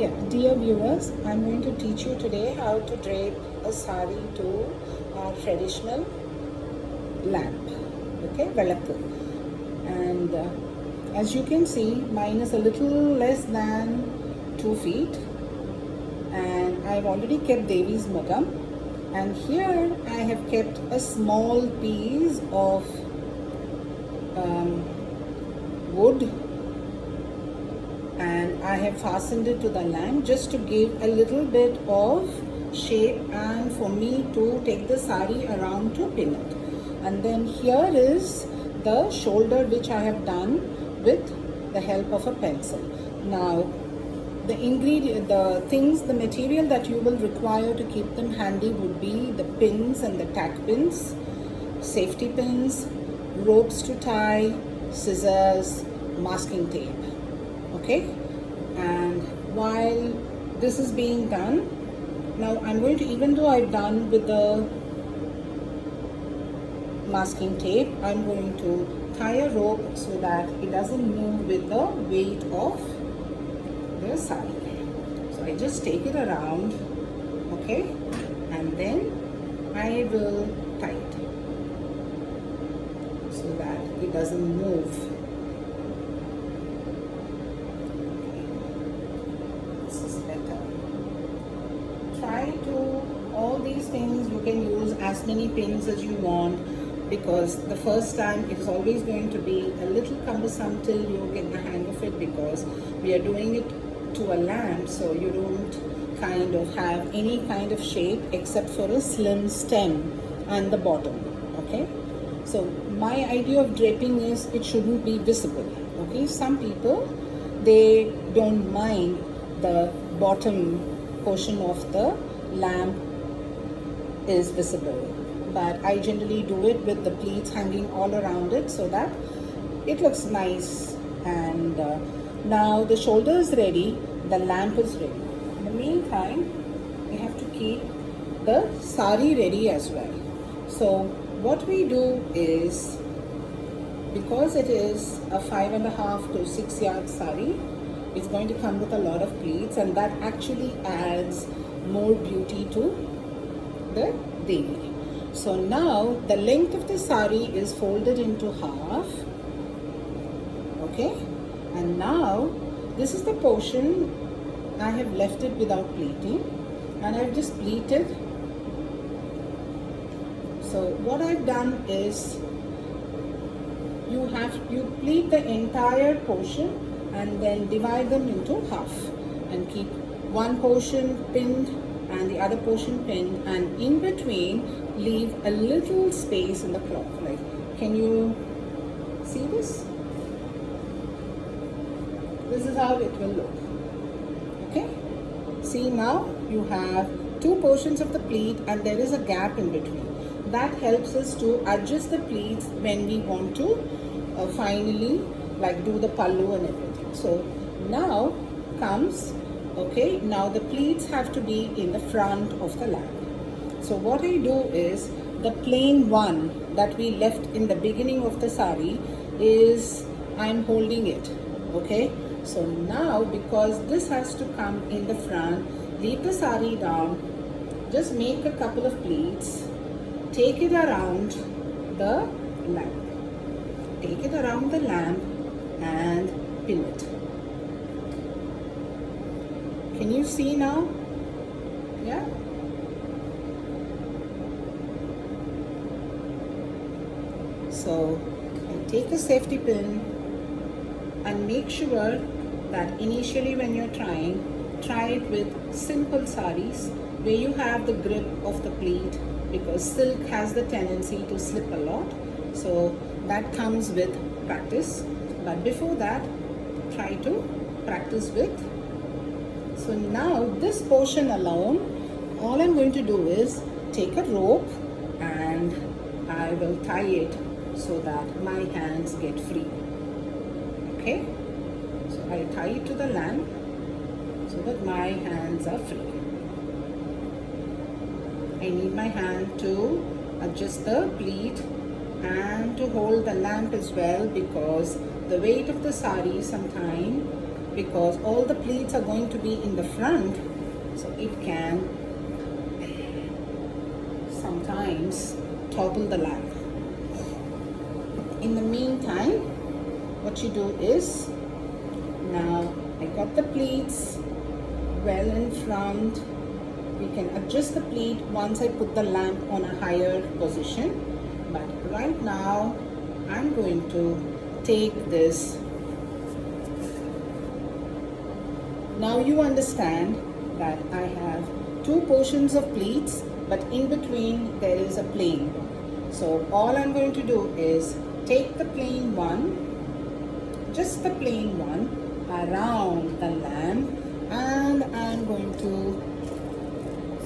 Yeah, dear viewers, I'm going to teach you today how to drape a sari to our traditional lamp, okay, velakku. And as you can see, mine is a little less than 2 feet, and I've already kept Devi's Mugam. And here I have kept a small piece of wood, and I have fastened it to the lamp just to give a little bit of shape and for me to take the sari around to pin it. And then here is the shoulder which I have done with the help of a pencil. Now the material that you will require to keep them handy would be the pins and the tack pins, safety pins, ropes to tie, scissors, masking tape. Okay, and while this is being done, now I'm going to, even though I've done with the masking tape, I'm going to tie a rope so that it doesn't move with the weight of the sari. So I just take it around, okay, and then I will tie it so that it doesn't move. Try to, all these things you can use as many pins as you want, because the first time it is always going to be a little cumbersome till you get the hang of it, because we are doing it to a lamp, so you don't kind of have any kind of shape except for a slim stem and the bottom. Okay, so my idea of draping is it shouldn't be visible. Okay, some people, they don't mind the bottom portion of the lamp is visible, but I generally do it with the pleats hanging all around it so that it looks nice. And now the shoulder is ready, the lamp is ready. In the meantime, we have to keep the sari ready as well. So what we do is, because it is a 5.5 to 6 yard sari, it's going to come with a lot of pleats, and that actually adds more beauty to the Devi. So now the length of the sari is folded into half, okay, and now this is the portion I have left it without pleating, and I've just pleated. So what I've done is, you pleat the entire portion and then divide them into half and keep one portion pinned and the other portion pinned, and in between leave a little space in the cloth. Like, can you see this? This is how it will look. Okay, see, now you have two portions of the pleat and there is a gap in between. That helps us to adjust the pleats when we want to finally like do the pallu and everything. So now comes, okay, now the pleats have to be in the front of the lamp. So what I do is, the plain one that we left in the beginning of the sari is, I'm holding it, okay. So now, because this has to come in the front, leave the sari down, just make a couple of pleats, take it around the lamp, take it around the lamp and pin it. Can you see now? Yeah. So I take a safety pin and make sure that initially when you're trying, try it with simple saris where you have the grip of the pleat, because silk has the tendency to slip a lot. So that comes with practice. But before that, try to practice with. So now this portion alone, all I'm going to do is take a rope and I will tie it so that my hands get free. Okay, so I tie it to the lamp so that my hands are free. I need my hand to adjust the pleat and to hold the lamp as well, because the weight of the sari sometimes because all the pleats are going to be in the front, so it can sometimes topple the lamp. In the meantime, what you do is, now I got the pleats well in front. We can adjust the pleat once I put the lamp on a higher position, but right now I'm going to take this. Now you understand that I have two portions of pleats, but in between there is a plain one. So all I'm going to do is take the plain one, just the plain one, around the lamp, and I'm going to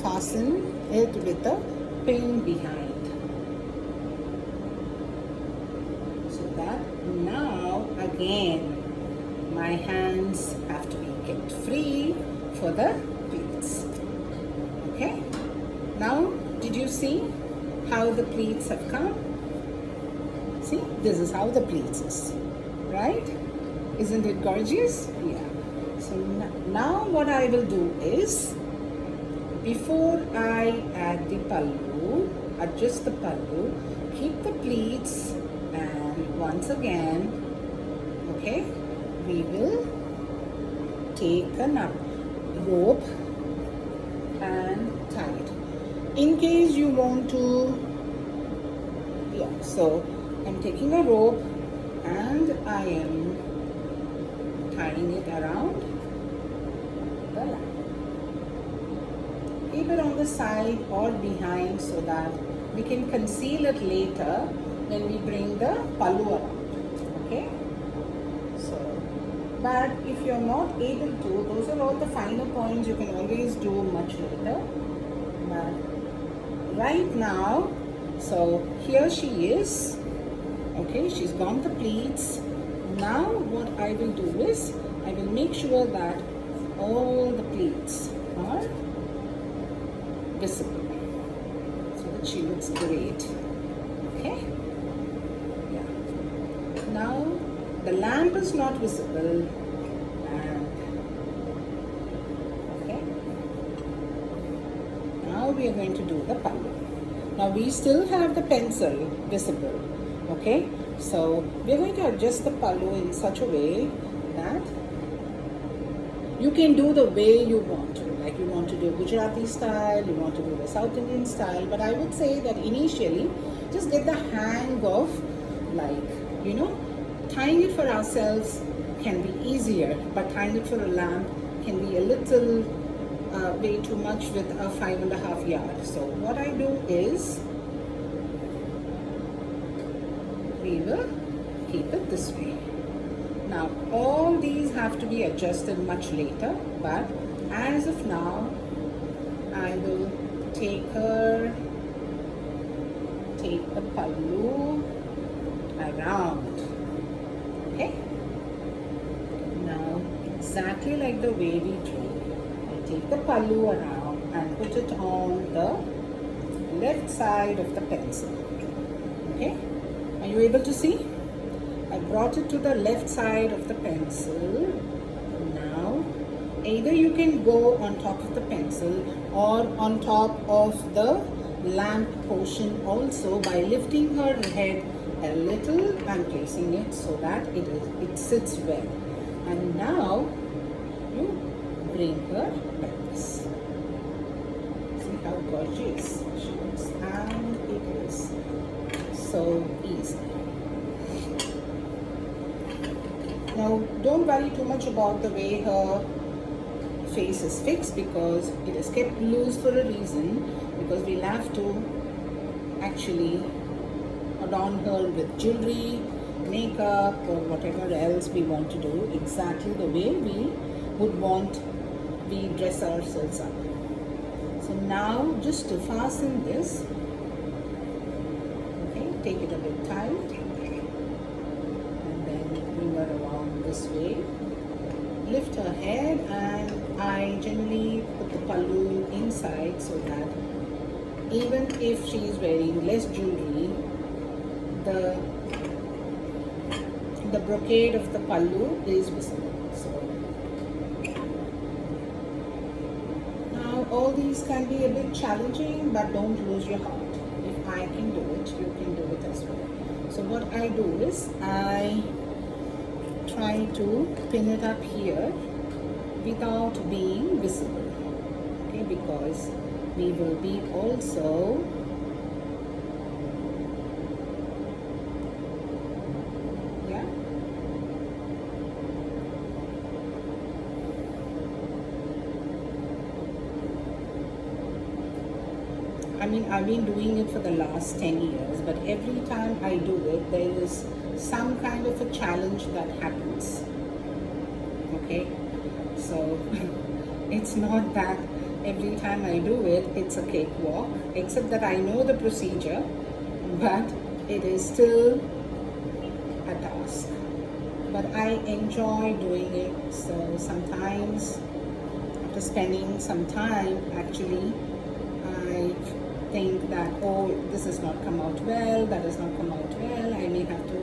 fasten it with a pin behind, so that now again my hands have to be kept free for the pleats. Okay, now did you see how the pleats have come? See, this is how the pleats is, right? Isn't it gorgeous? Yeah. So now what I will do is, before I add the pallu, adjust the pallu, keep the pleats, and once again, okay, we will take a rope and tie it. In case you want to, yeah, so I'm taking a rope and I am tying it around the lamp. Keep it on the side or behind so that we can conceal it later when we bring the pallu around. Okay? So, but if you're not able to, those are all the finer points you can always do much later. But right now, so here she is. Okay, she's got the pleats. Now what I will do is, I will make sure that all the pleats are visible so that she looks great. Okay? Yeah. Now the lamp is not visible, and okay. Now we are going to do the pallu. Now we still have the pencil visible. Okay, so we're going to adjust the pallu in such a way that you can do the way you want to. Like you want to do Gujarati style, you want to do the South Indian style, but I would say that initially just get the hang of, like, you know, tying it for ourselves can be easier, but tying it for a lamp can be a little way too much with a 5.5 yard. So what I do is, we will keep it this way. Now all these have to be adjusted much later, but as of now I will take the pallu around. Okay, now exactly like the way we drew, I take the pallu around and put it on the left side of the pencil. Okay, are you able to see? I brought it to the left side of the pencil. Now, either you can go on top of the pencil or on top of the lamp portion also by lifting her head a little and placing it so that it sits well. And now, you bring her like this. See how gorgeous she looks, and it is so easy. Now don't worry too much about the way her face is fixed, because it is kept loose for a reason, because we'll have to actually adorn her with jewelry, makeup, or whatever else we want to do, exactly the way we would want we dress ourselves up. So now just to fasten this, okay, take it a bit tight and then bring her around this way. Lift her head, and I generally put the pallu inside so that even if she is wearing less jewelry, the brocade of the pallu is visible. So all these can be a bit challenging, but don't lose your heart. If I can do it, you can do it as well. So what I do is I try to pin it up here without being visible, okay, because we will be also I mean, I've been doing it for the last 10 years, but every time I do it, there is some kind of a challenge that happens. Okay? So, it's not that every time I do it, it's a cakewalk, except that I know the procedure, but it is still a task. But I enjoy doing it, so sometimes, after spending some time, actually, I think that, oh, this has not come out well, that has not come out well, I may have to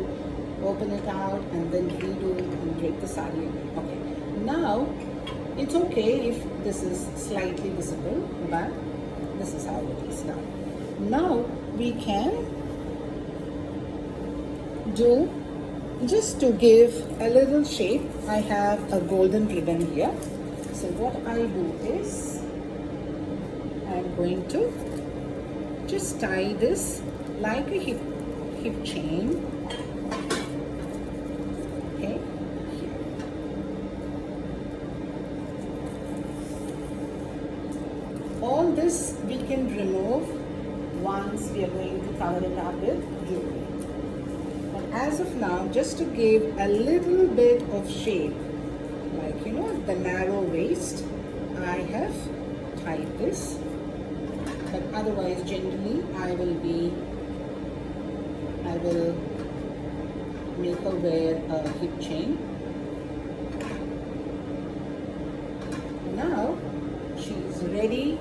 open it out and then redo and drape the sari. Okay, now it's okay if this is slightly visible, but this is how it is done. Now we can do, just to give a little shape, I have a golden ribbon here. So what I do is I'm going to just tie this like a hip chain. Okay, here. All this we can remove once we are going to cover it up with jewelry. But as of now, just to give a little bit of shape, like the narrow waist, I have tied this. But otherwise, generally, I will make her wear a hip chain. Now, she's ready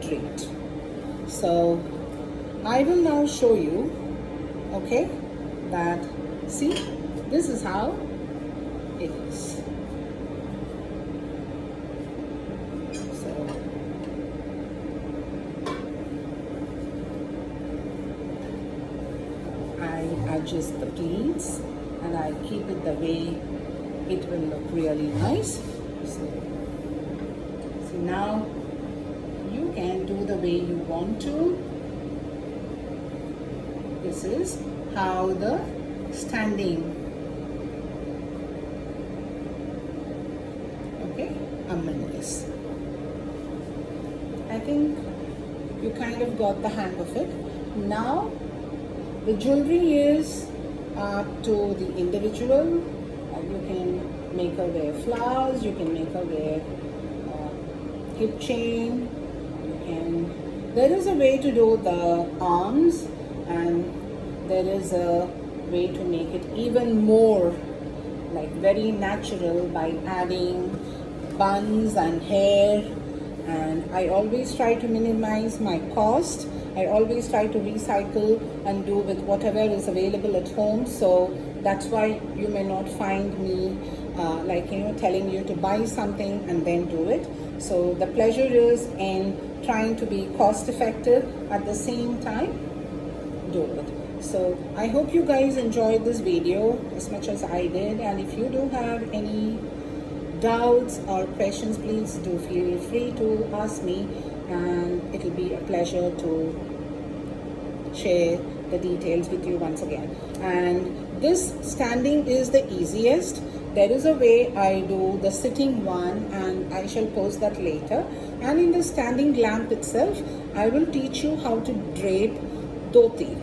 draped. So, I will now show you, okay, that, see, this is how it is. Adjust the pleats and I keep it the way it will look really nice. So now you can do the way you want to. This is how the standing, okay, amman is. I think you kind of got the hang of it. Now the jewelry is up to the individual. You can make her wear flowers, you can make her wear hip chain, there is a way to do the arms, and there is a way to make it even more like very natural by adding buns and hair. And I always try to minimize my cost. I always try to recycle and do with whatever is available at home. So that's why you may not find me telling you to buy something and then do it. So the pleasure is in trying to be cost effective at the same time do it. So I hope you guys enjoyed this video as much as I did, and if you do have any doubts or questions, please do feel free to ask me, and it will be a pleasure to share the details with you once again. And this standing is the easiest. There is a way I do the sitting one, and I shall post that later. And in the standing lamp itself, I will teach you how to drape dhoti,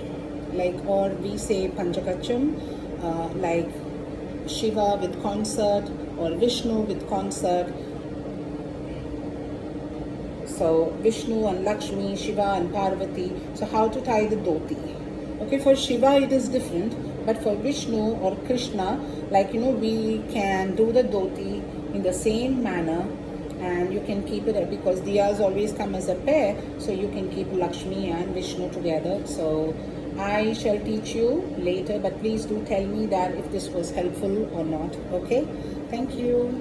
or we say panchakacham, like Shiva with concert or Vishnu with concert. So Vishnu and Lakshmi, Shiva and Parvati. So how to tie the dhoti. Okay, for Shiva it is different, but for Vishnu or Krishna, we can do the dhoti in the same manner, and you can keep it because diyas always come as a pair, so you can keep Lakshmi and Vishnu together. So I shall teach you later, but please do tell me that if this was helpful or not. Okay, thank you.